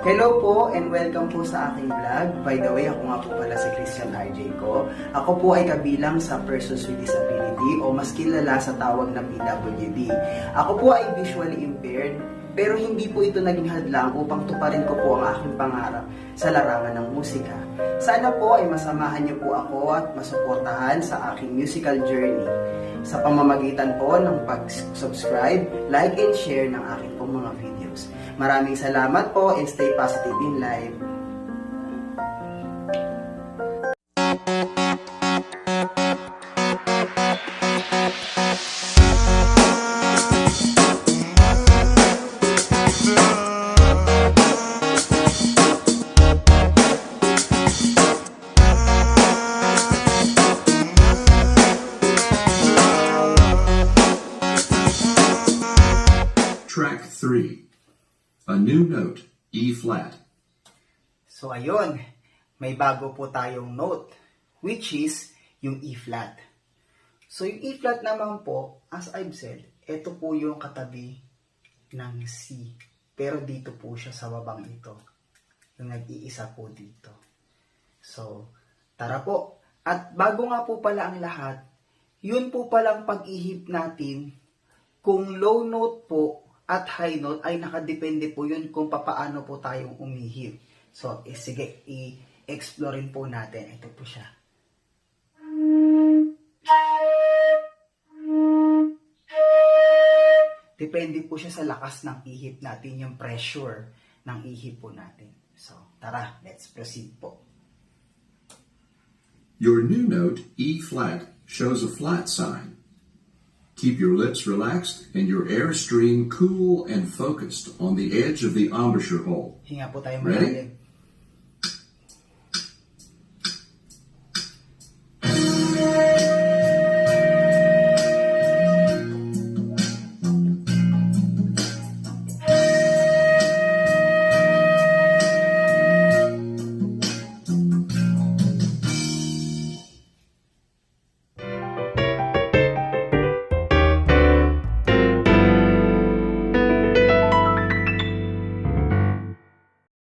Hello po and welcome po sa aking vlog. By the way, ako nga po pala si Christian RJ ko. Ako po ay kabilang sa Persons with Disability o mas kilala sa tawag na PWD. Ako po ay visually impaired pero hindi po ito naging hadlang upang tuparin ko po ang aking pangarap sa larangan ng musika. Sana po ay masamahan niyo po ako at masuportahan sa aking musical journey sa pamamagitan po ng pag-subscribe, like, and share ng aking pong mga videos. Maraming salamat po and stay positive in life. Track 3. A new note, E flat. So ayun, may bago po tayong note, which is yung E flat. So yung E flat naman po, as I've said, ito po yung katabi ng C. Pero dito po siya sa babang ito. Yung nag-iisa po dito. So, tara po. At bago nga po pala ang lahat, yun po palang pag-ihip natin kung low note po at high note ay nakadepende po yun kung papaano po tayong umihip. So, sige, i-explore po natin. Ito po siya. Depende po siya sa lakas ng ihip natin, yung pressure ng ihip po natin. So, tara, let's proceed po. Your new note, E flat, shows a flat sign. Keep your lips relaxed and your airstream cool and focused on the edge of the embouchure hole. Hinga po tayo Ready? malalim.